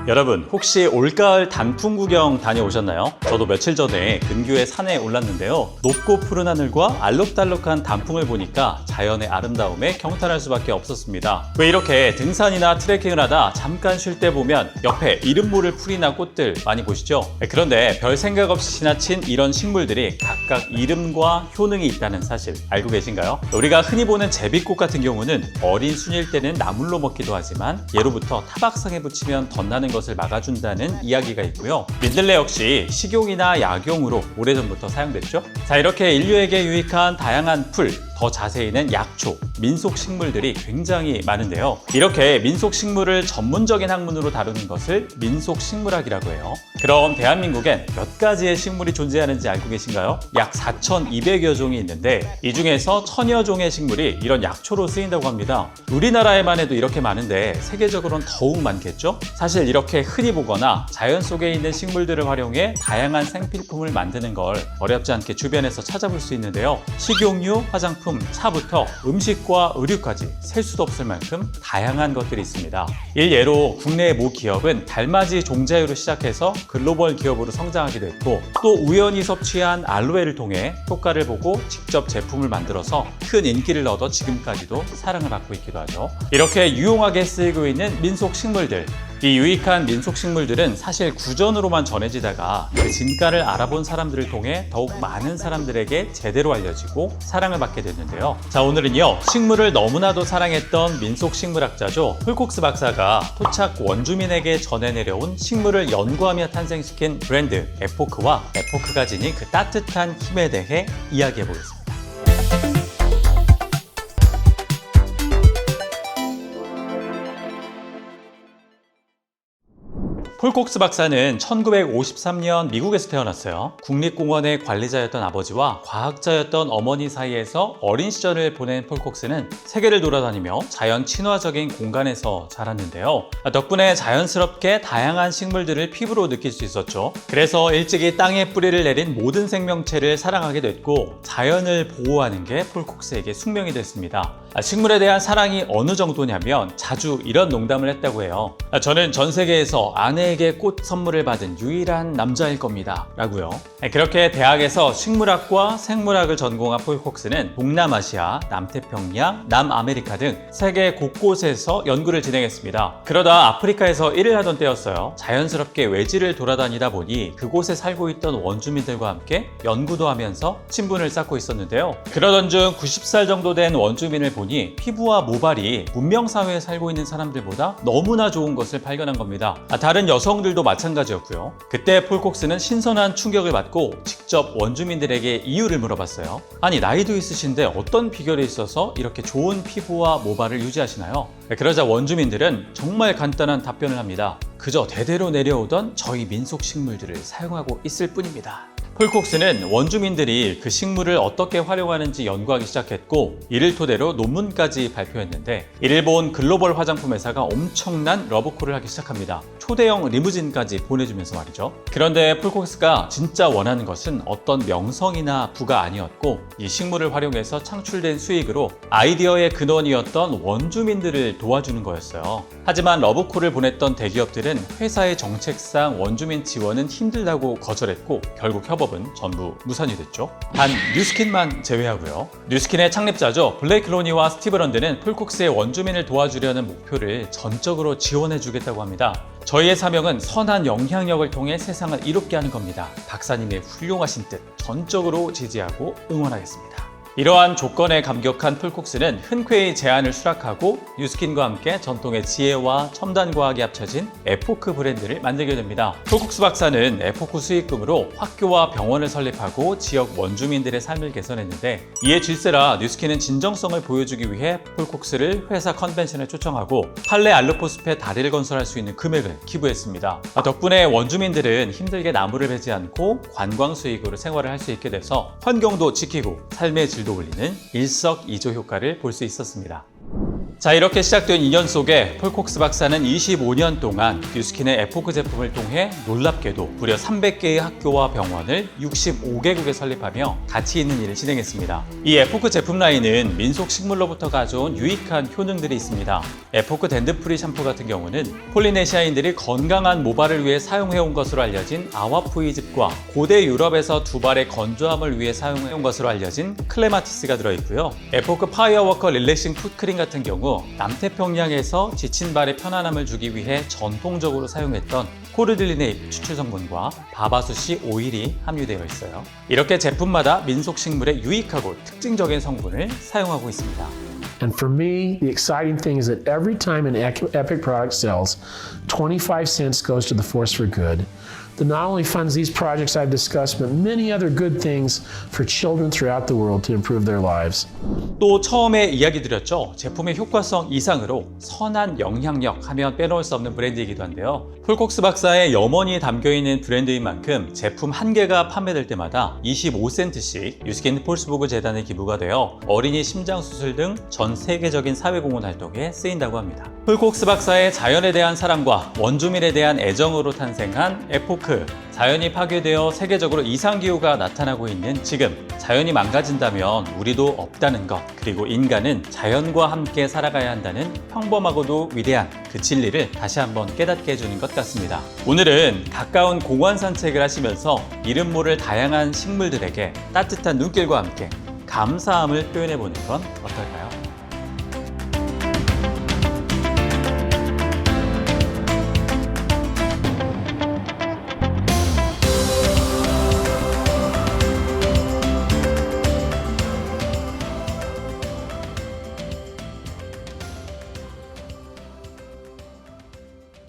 여러분 혹시 올가을 단풍 구경 다녀오셨나요? 저도 며칠 전에 근교의 산에 올랐는데요. 높고 푸른 하늘과 알록달록한 단풍을 보니까 자연의 아름다움에 경탄할 수밖에 없었습니다. 왜 이렇게 등산이나 트레킹을 하다 잠깐 쉴 때 보면 옆에 이름 모를 풀이나 꽃들 많이 보시죠? 그런데 별 생각 없이 지나친 이런 식물들이 각각 이름과 효능이 있다는 사실 알고 계신가요? 우리가 흔히 보는 제비꽃 같은 경우는 어린 순일 때는 나물로 먹기도 하지만 예로부터 타박상에 붙이면 덧나는 것을 막아준다는 이야기가 있고요. 민들레 역시 식용이나 약용으로 오래전부터 사용됐죠. 자, 이렇게 인류에게 유익한 다양한 풀, 더 자세히는 약초, 민속식물들이 굉장히 많은데요. 이렇게 민속식물을 전문적인 학문으로 다루는 것을 민속식물학이라고 해요. 그럼 대한민국엔 몇 가지의 식물이 존재하는지 알고 계신가요? 약 4,200여 종이 있는데 이 중에서 1,000여 종의 식물이 이런 약초로 쓰인다고 합니다. 우리나라에만 해도 이렇게 많은데 세계적으로는 더욱 많겠죠? 사실 이렇게 흔히 보거나 자연 속에 있는 식물들을 활용해 다양한 생필품을 만드는 걸 어렵지 않게 주변에서 찾아볼 수 있는데요. 식용유, 화장품, 차부터 음식과 의류까지 셀 수도 없을 만큼 다양한 것들이 있습니다. 일예로 국내의 모 기업은 달맞이 종자유로 시작해서 글로벌 기업으로 성장하게 됐고 또 우연히 섭취한 알로에를 통해 효과를 보고 직접 제품을 만들어서 큰 인기를 얻어 지금까지도 사랑을 받고 있기도 하죠. 이렇게 유용하게 쓰이고 있는 민속식물들, 이 유익한 민속식물들은 사실 구전으로만 전해지다가 그 진가를 알아본 사람들을 통해 더욱 많은 사람들에게 제대로 알려지고 사랑을 받게 됐는데요. 자, 오늘은요 식물을 너무나도 사랑했던 민속식물학자죠 폴콕스 박사가 토착 원주민에게 전해 내려온 식물을 연구하며 탄생시킨 브랜드 에포크와 에포크가 지닌 그 따뜻한 힘에 대해 이야기해 보겠습니다. 폴콕스 박사는 1953년 미국에서 태어났어요. 국립공원의 관리자였던 아버지와 과학자였던 어머니 사이에서 어린 시절을 보낸 폴콕스는 세계를 돌아다니며 자연 친화적인 공간에서 자랐는데요. 덕분에 자연스럽게 다양한 식물들을 피부로 느낄 수 있었죠. 그래서 일찍이 땅에 뿌리를 내린 모든 생명체를 사랑하게 됐고 자연을 보호하는 게 폴콕스에게 숙명이 됐습니다. 식물에 대한 사랑이 어느 정도냐면 자주 이런 농담을 했다고 해요. 저는 전 세계에서 아내에게 꽃 선물을 받은 유일한 남자일 겁니다 라고요. 그렇게 대학에서 식물학과 생물학을 전공한 폴콕스는 동남아시아, 남태평양, 남아메리카 등 세계 곳곳에서 연구를 진행했습니다. 그러다 아프리카에서 일을 하던 때였어요. 자연스럽게 외지를 돌아다니다 보니 그곳에 살고 있던 원주민들과 함께 연구도 하면서 친분을 쌓고 있었는데요. 그러던 중 90살 정도 된 원주민을 보니 피부와 모발이 문명사회에 살고 있는 사람들보다 너무나 좋은 것을 발견한 겁니다. 다른 여성들도 마찬가지였고요. 그때 폴콕스는 신선한 충격을 받고 직접 원주민들에게 이유를 물어봤어요. 아니, 나이도 있으신데 어떤 비결이 있어서 이렇게 좋은 피부와 모발을 유지하시나요? 그러자 원주민들은 정말 간단한 답변을 합니다. 그저 대대로 내려오던 저희 민속식물들을 사용하고 있을 뿐입니다. 폴콕스는 원주민들이 그 식물을 어떻게 활용하는지 연구하기 시작했고 이를 토대로 논문까지 발표했는데 일본 글로벌 화장품 회사가 엄청난 러브콜을 하기 시작합니다. 초대형 리무진까지 보내주면서 말이죠. 그런데 폴콕스가 진짜 원하는 것은 어떤 명성이나 부가 아니었고 이 식물을 활용해서 창출된 수익으로 아이디어의 근원이었던 원주민들을 도와주는 거였어요. 하지만 러브콜을 보냈던 대기업들은 회사의 정책상 원주민 지원은 힘들다고 거절했고 결국 협업은 전부 무산이 됐죠. 단 뉴스킨만 제외하고요. 뉴스킨의 창립자죠. 블레이크 로니와 스티브 런드는 폴콕스의 원주민을 도와주려는 목표를 전적으로 지원해 주겠다고 합니다. 저희의 사명은 선한 영향력을 통해 세상을 이롭게 하는 겁니다. 박사님의 훌륭하신 뜻 전적으로 지지하고 응원하겠습니다. 이러한 조건에 감격한 폴콕스는 흔쾌히 제안을 수락하고 뉴스킨과 함께 전통의 지혜와 첨단 과학이 합쳐진 에포크 브랜드를 만들게 됩니다. 폴콕스 박사는 에포크 수익금으로 학교와 병원을 설립하고 지역 원주민들의 삶을 개선했는데 이에 질세라 뉴스킨은 진정성을 보여주기 위해 폴콕스를 회사 컨벤션에 초청하고 팔레 알루포스페 다리를 건설할 수 있는 금액을 기부했습니다. 덕분에 원주민들은 힘들게 나무를 베지 않고 관광 수익으로 생활을 할 수 있게 돼서 환경도 지키고 삶의 질도 올리는 일석이조 효과를 볼 수 있었습니다. 자, 이렇게 시작된 인연 속에 폴콕스 박사는 25년 동안 뉴스킨의 에포크 제품을 통해 놀랍게도 무려 300개의 학교와 병원을 65개국에 설립하며 가치 있는 일을 진행했습니다. 이 에포크 제품 라인은 민속 식물로부터 가져온 유익한 효능들이 있습니다. 에포크 댄드프리 샴푸 같은 경우는 폴리네시아인들이 건강한 모발을 위해 사용해온 것으로 알려진 아와푸이즙과 고대 유럽에서 두발의 건조함을 위해 사용해온 것으로 알려진 클레마티스가 들어있고요. 에포크 파이어워커 릴렉싱 풋크림 같은 경우 남태평양에서 지친 발에 편안함을 주기 위해 전통적으로 사용했던 코르딜리네잎 추출 성분과 바바수시 오일이 함유되어 있어요. 이렇게 제품마다 민속 식물의 유익하고 특징적인 성분을 사용하고 있습니다. And for me, the exciting thing is that every time an Epic product sells, 25 cents goes to the Force for Good that not only funds these projects I've discussed, but many other good things for children throughout the world to improve their lives. 또 처음에 이야기 드렸죠. 제품의 효과성 이상으로 선한 영향력 하면 빼놓을 수 없는 브랜드이기도 한데요. 폴콕스 박사의 염원이 담겨있는 브랜드인 만큼 제품 한 개가 판매될 때마다 25센트씩 뉴스킨 폴스부그 재단에 기부가 되어 어린이 심장 수술 등 전 세계적인 사회공헌 활동에 쓰인다고 합니다. 폴콕스 박사의 자연에 대한 사랑과 원주민에 대한 애정으로 탄생한 에포크. 자연이 파괴되어 세계적으로 이상기후가 나타나고 있는 지금 자연이 망가진다면 우리도 없다는 것, 그리고 인간은 자연과 함께 살아가야 한다는 평범하고도 위대한 그 진리를 다시 한번 깨닫게 해주는 것 같습니다. 오늘은 가까운 공원 산책을 하시면서 이름 모를 다양한 식물들에게 따뜻한 눈길과 함께 감사함을 표현해보는 건 어떨까요?